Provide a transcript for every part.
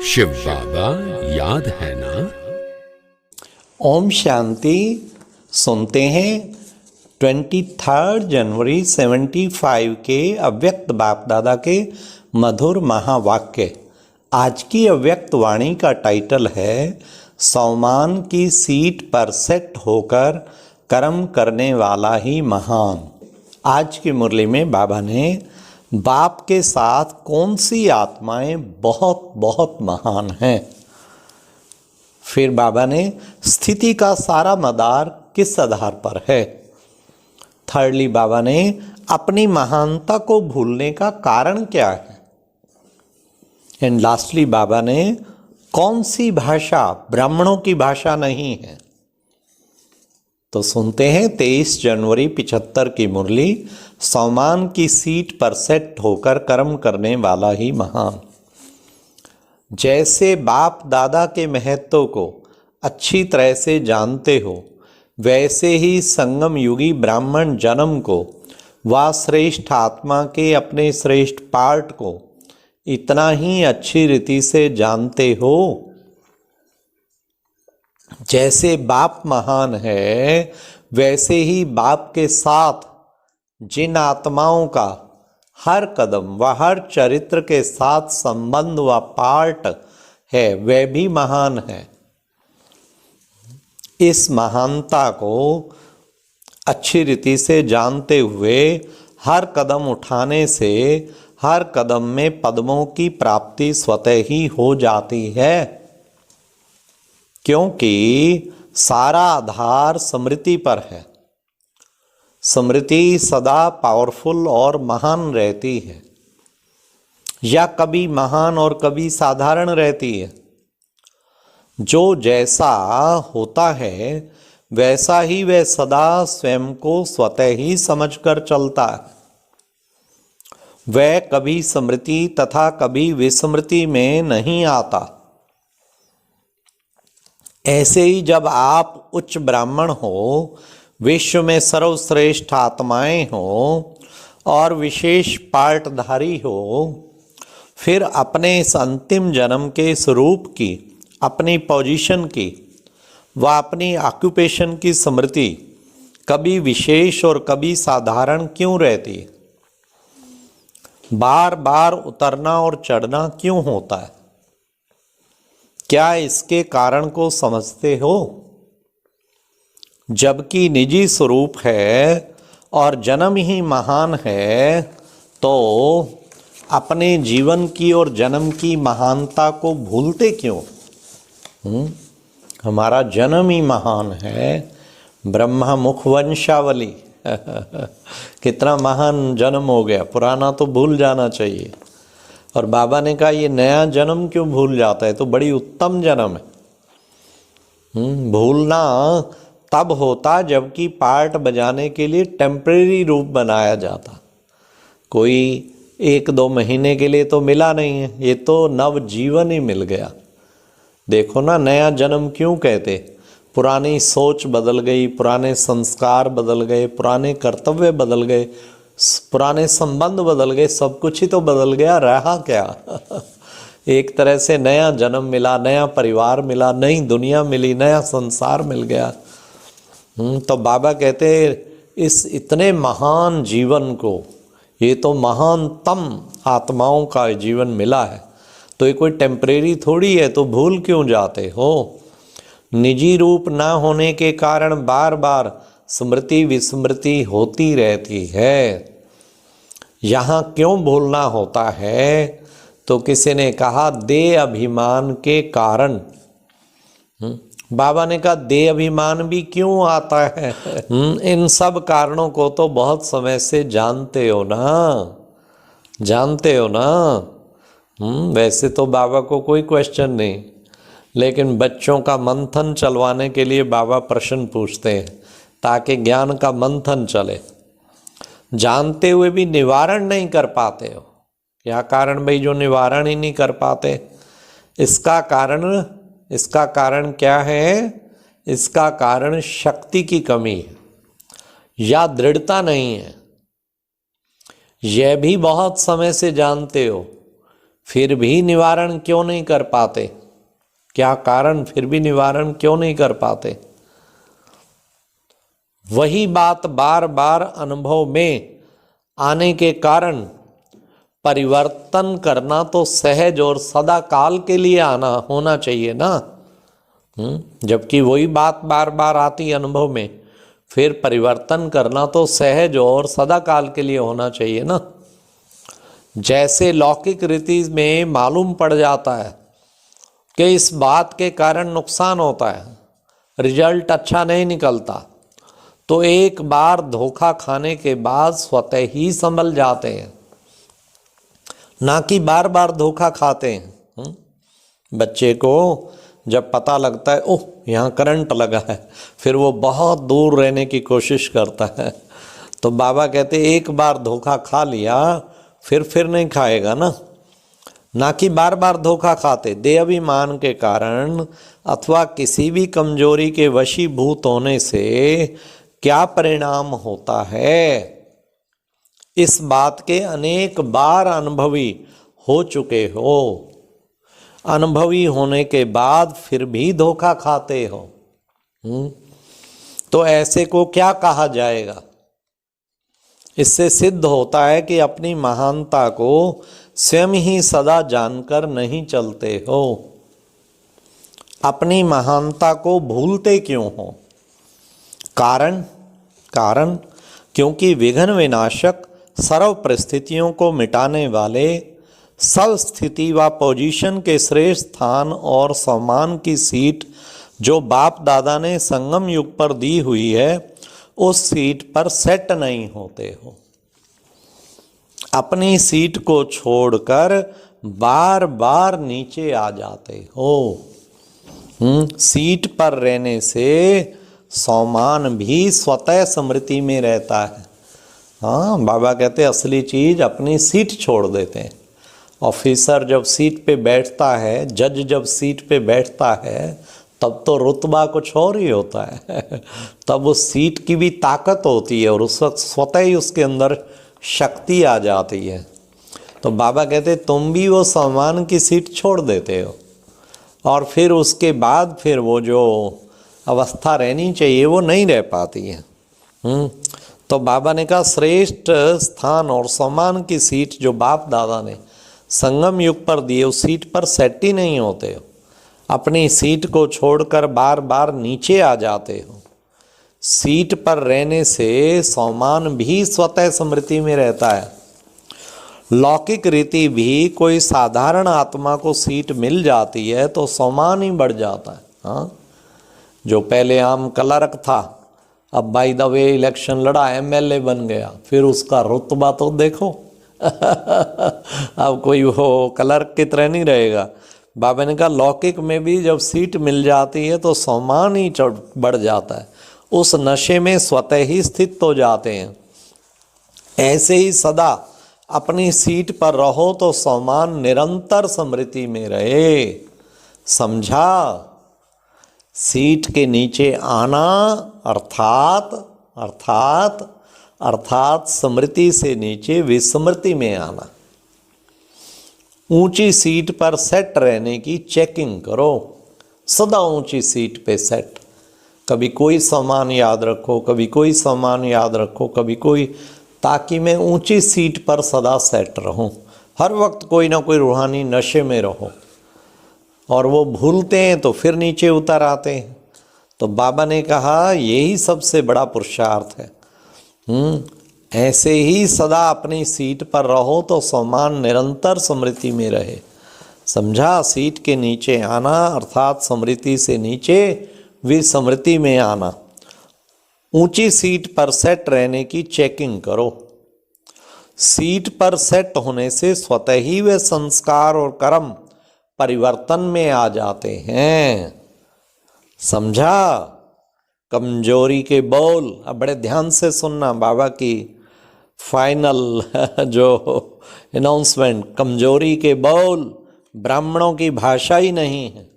शिव बाबा याद है ना। ओम शांति। सुनते हैं 23 जनवरी 75 के अव्यक्त बाप दादा के मधुर महावाक्य। आज की अव्यक्त वाणी का टाइटल है सौमान की सीट पर सेट होकर कर्म करने वाला ही महान। आज की मुरली में बाबा ने बाप के साथ कौन सी आत्माएं बहुत बहुत महान हैं। फिर बाबा ने स्थिति का सारा मदार किस आधार पर है। थर्डली बाबा ने अपनी महानता को भूलने का कारण क्या है। एंड लास्टली बाबा ने कौन सी भाषा ब्राह्मणों की भाषा नहीं है। तो सुनते हैं 23 जनवरी 75 की मुरली। सौमान की सीट पर सेट होकर कर्म करने वाला ही महान। जैसे बाप दादा के महत्व को अच्छी तरह से जानते हो, वैसे ही संगम युगी ब्राह्मण जन्म को व श्रेष्ठ आत्मा के अपने श्रेष्ठ पार्ट को इतना ही अच्छी रीति से जानते हो। जैसे बाप महान है, वैसे ही बाप के साथ जिन आत्माओं का हर कदम व हर चरित्र के साथ संबंध व पार्ट है, वह भी महान है। इस महानता को अच्छी रीति से जानते हुए हर कदम उठाने से हर कदम में पद्मों की प्राप्ति स्वतः ही हो जाती है, क्योंकि सारा आधार स्मृति पर है। स्मृति सदा पावरफुल और महान रहती है, या कभी महान और कभी साधारण रहती है। जो जैसा होता है वैसा ही वह सदा स्वयं को स्वतः ही समझकर चलता है। वह कभी स्मृति तथा कभी विस्मृति में नहीं आता। ऐसे ही जब आप उच्च ब्राह्मण हो, विश्व में सर्वश्रेष्ठ आत्माएं हो और विशेष पार्टधारी हो, फिर अपने इस अंतिम जन्म के स्वरूप की, अपनी पोजीशन की व अपनी ऑक्यूपेशन की स्मृति कभी विशेष और कभी साधारण क्यों रहती है। बार बार उतरना और चढ़ना क्यों होता है। क्या इसके कारण को समझते हो। जबकि निजी स्वरूप है और जन्म ही महान है, तो अपने जीवन की और जन्म की महानता को भूलते क्यों। हमारा जन्म ही महान है। ब्रह्मा मुख वंशावली कितना महान जन्म हो गया। पुराना तो भूल जाना चाहिए। और बाबा ने कहा ये नया जन्म क्यों भूल जाता है, तो बड़ी उत्तम जन्म है। भूलना तब होता जबकि पार्ट बजाने के लिए टेम्परेरी रूप बनाया जाता। कोई 1-2 महीने के लिए तो मिला नहीं है, ये तो नव जीवन ही मिल गया। देखो ना, नया जन्म क्यों कहते। पुरानी सोच बदल गई, पुराने संस्कार बदल गए, पुराने कर्तव्य बदल गए, पुराने संबंध बदल गए, सब कुछ ही तो बदल गया। रहा क्या एक तरह से नया जन्म मिला, नया परिवार मिला, नई दुनिया मिली, नया संसार मिल गया। तो बाबा कहते इस इतने महान जीवन को, ये तो महानतम आत्माओं का जीवन मिला है, तो ये कोई टेम्परेरी थोड़ी है, तो भूल क्यों जाते हो। निजी रूप ना होने के कारण बार बार स्मृति विस्मृति होती रहती है। यहाँ क्यों भूलना होता है, तो किसी ने कहा देह अभिमान के कारण। बाबा ने कहा देह अभिमान भी क्यों आता है। इन सब कारणों को तो बहुत समय से जानते हो ना, जानते हो ना। वैसे तो बाबा को कोई क्वेश्चन नहीं, लेकिन बच्चों का मंथन चलवाने के लिए बाबा प्रश्न पूछते हैं, ताकि ज्ञान का मंथन चले। जानते हुए भी निवारण नहीं कर पाते हो। क्या कारण भाई, जो निवारण ही नहीं कर पाते। इसका कारण क्या है। इसका कारण शक्ति की कमी है या दृढ़ता नहीं है। यह भी बहुत समय से जानते हो, फिर भी निवारण क्यों नहीं कर पाते? क्या कारण, फिर भी निवारण क्यों नहीं कर पाते? वही बात बार बार अनुभव में आने के कारण परिवर्तन करना तो सहज और सदा काल के लिए आना होना चाहिए ना। जबकि वही बात बार बार आती अनुभव में, फिर परिवर्तन करना तो सहज और सदा काल के लिए होना चाहिए ना। जैसे लौकिक रीति में मालूम पड़ जाता है कि इस बात के कारण नुकसान होता है, रिजल्ट अच्छा नहीं निकलता, तो एक बार धोखा खाने के बाद स्वतः ही संभल जाते हैं, ना कि बार बार धोखा खाते हैं। बच्चे को जब पता लगता है ओह यहाँ करंट लगा है, फिर वो बहुत दूर रहने की कोशिश करता है। तो बाबा कहते एक बार धोखा खा लिया फिर नहीं खाएगा ना कि बार बार धोखा खाते। देह अभिमान के कारण अथवा किसी भी कमजोरी के वशीभूत होने से क्या परिणाम होता है, इस बात के अनेक बार अनुभवी हो चुके हो। अनुभवी होने के बाद फिर भी धोखा खाते हो, तो ऐसे को क्या कहा जाएगा? इससे सिद्ध होता है कि अपनी महानता को स्वयं ही सदा जानकर नहीं चलते हो। अपनी महानता को भूलते क्यों हो? कारण क्योंकि विघ्न विनाशक सर्व परिस्थितियों को मिटाने वाले सब स्थिति व पोजीशन के श्रेष्ठ स्थान और सम्मान की सीट जो बाप दादा ने संगम युग पर दी हुई है, उस सीट पर सेट नहीं होते हो। अपनी सीट को छोड़कर बार बार नीचे आ जाते हो। सीट पर रहने से सम्मान भी स्वतः स्मृति में रहता है। हाँ, बाबा कहते असली चीज अपनी सीट छोड़ देते हैं। ऑफिसर जब सीट पे बैठता है, जज जब सीट पे बैठता है, तब तो रुतबा कुछ और ही होता है। तब उस सीट की भी ताकत होती है और उस वक्त स्वतः ही उसके अंदर शक्ति आ जाती है। तो बाबा कहते तुम भी वो सम्मान की सीट छोड़ देते हो और फिर उसके बाद फिर वो जो अवस्था रहनी चाहिए वो नहीं रह पाती है। तो बाबा ने कहा श्रेष्ठ स्थान और सम्मान की सीट जो बाप दादा ने संगम युग पर दिए, उस सीट पर सेट ही नहीं होते हो। अपनी सीट को छोड़कर बार बार नीचे आ जाते हो। सीट पर रहने से सम्मान भी स्वतः स्मृति में रहता है। लौकिक रीति भी कोई साधारण आत्मा को सीट मिल जाती है तो सम्मान ही बढ़ जाता है। हाँ, जो पहले आम क्लर्क था, अब बाय द वे इलेक्शन लड़ा, एमएलए बन गया, फिर उसका रुतबा तो देखो। अब कोई वो क्लर्क की तरह नहीं रहेगा। बाबा ने कहा लौकिक में भी जब सीट मिल जाती है तो सम्मान ही बढ़ जाता है, उस नशे में स्वतः ही स्थित हो जाते हैं। ऐसे ही सदा अपनी सीट पर रहो तो सम्मान निरंतर स्मृति में रहे। समझा? सीट के नीचे आना अर्थात स्मृति से नीचे विस्मृति में आना। ऊंची सीट पर सेट रहने की चेकिंग करो, सदा ऊंची सीट पे सेट। कभी कोई सामान याद रखो, कभी कोई सामान याद रखो, कभी कोई, ताकि मैं ऊंची सीट पर सदा सेट रहूं। हर वक्त कोई ना कोई रूहानी नशे में रहो और वो भूलते हैं तो फिर नीचे उतर आते हैं। तो बाबा ने कहा यही सबसे बड़ा पुरुषार्थ है। ऐसे ही सदा अपनी सीट पर रहो तो सम्मान निरंतर स्मृति में रहे। समझा? सीट के नीचे आना अर्थात स्मृति से नीचे विस्मृति में आना। ऊंची सीट पर सेट रहने की चेकिंग करो। सीट पर सेट होने से स्वतः ही वे संस्कार और कर्म परिवर्तन में आ जाते हैं। समझा? कमजोरी के बोल, अब बड़े ध्यान से सुनना बाबा की फाइनल जो अनाउंसमेंट। कमजोरी के बोल ब्राह्मणों की भाषा ही नहीं है।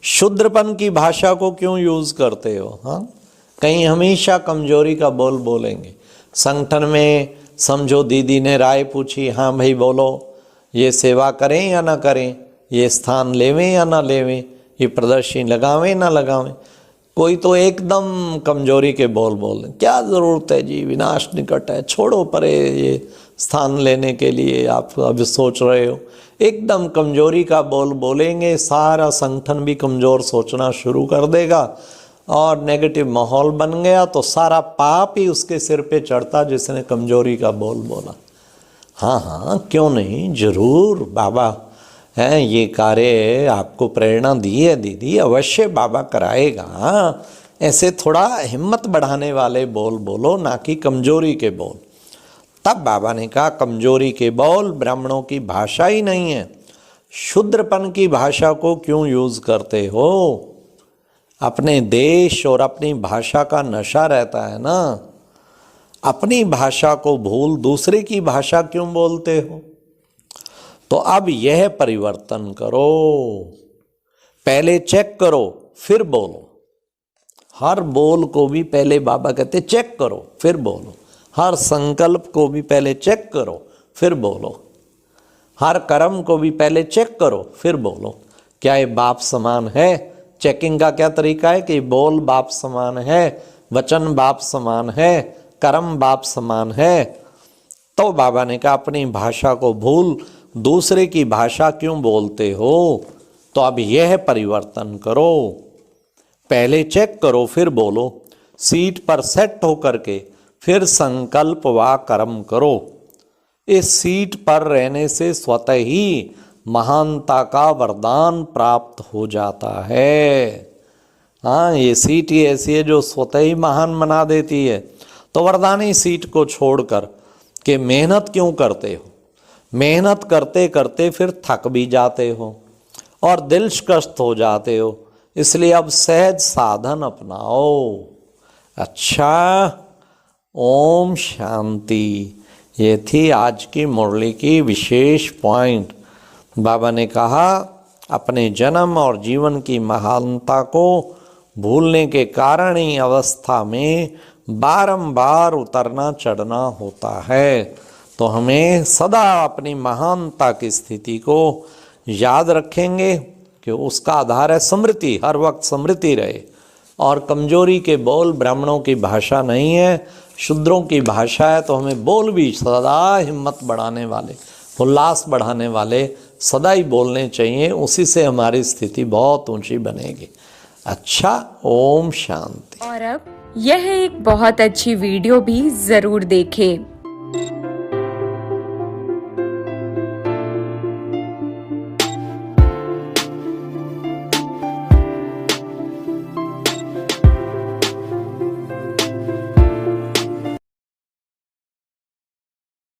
शूद्रपन की भाषा को क्यों यूज करते हो? हाँ, कहीं हमेशा कमजोरी का बोल बोलेंगे। संगठन में समझो दीदी ने राय पूछी, हाँ भाई बोलो, ये सेवा करें या ना करें, ये स्थान लेवें या ना लेवें, ये प्रदर्शनी लगावें ना लगावें। कोई तो एकदम कमजोरी के बोल बोल रहे, क्या ज़रूरत है जी, विनाश निकट है, छोड़ो परे ये स्थान लेने के लिए आप अभी सोच रहे हो। एकदम कमजोरी का बोल बोलेंगे, सारा संगठन भी कमज़ोर सोचना शुरू कर देगा और नेगेटिव माहौल बन गया तो सारा पाप ही उसके सिर पे चढ़ता जिसने कमजोरी का बोल बोला। हाँ हाँ, क्यों नहीं, जरूर बाबा हैं ये कार्य आपको प्रेरणा दी है दीदी, अवश्य बाबा कराएगा। ऐसे थोड़ा हिम्मत बढ़ाने वाले बोल बोलो, ना कि कमजोरी के बोल। तब बाबा ने कहा कमजोरी के बोल ब्राह्मणों की भाषा ही नहीं है, शूद्रपन की भाषा को क्यों यूज करते हो? अपने देश और अपनी भाषा का नशा रहता है ना, अपनी भाषा को भूल दूसरे की भाषा क्यों बोलते हो? तो अब यह परिवर्तन करो, पहले चेक करो फिर बोलो। हर बोल को भी पहले बाबा कहते चेक करो फिर बोलो, हर संकल्प को भी पहले चेक करो फिर बोलो, हर कर्म को भी पहले चेक करो फिर बोलो। क्या ये बाप समान है? चेकिंग का क्या तरीका है कि बोल बाप समान है, वचन बाप समान है, कर्म बाप समान है। तो बाबा ने कहा अपनी भाषा को भूल दूसरे की भाषा क्यों बोलते हो? तो अब यह परिवर्तन करो, पहले चेक करो फिर बोलो, सीट पर सेट होकर के फिर संकल्प व कर्म करो। इस सीट पर रहने से स्वतः ही महानता का वरदान प्राप्त हो जाता है। हाँ, ये सीट ही ऐसी है जो स्वतः ही महान बना देती है। तो वरदानी सीट को छोड़कर कि मेहनत क्यों करते हो, मेहनत करते करते फिर थक भी जाते हो और दिलशकस्त हो जाते हो, इसलिए अब सहज साधन अपनाओ। अच्छा, ओम शांति। ये थी आज की मुरली की विशेष पॉइंट। बाबा ने कहा अपने जन्म और जीवन की महानता को भूलने के कारण ही अवस्था में बारंबार उतरना चढ़ना होता है। तो हमें सदा अपनी महानता की स्थिति को याद रखेंगे कि उसका आधार है स्मृति, हर वक्त स्मृति रहे। और कमजोरी के बोल ब्राह्मणों की भाषा नहीं है, शूद्रों की भाषा है। तो हमें बोल भी सदा हिम्मत बढ़ाने वाले, उल्लास बढ़ाने वाले सदा ही बोलने चाहिए, उसी से हमारी स्थिति बहुत ऊंची बनेगी। अच्छा, ओम शांति। और अब यह एक बहुत अच्छी वीडियो भी जरूर देखें।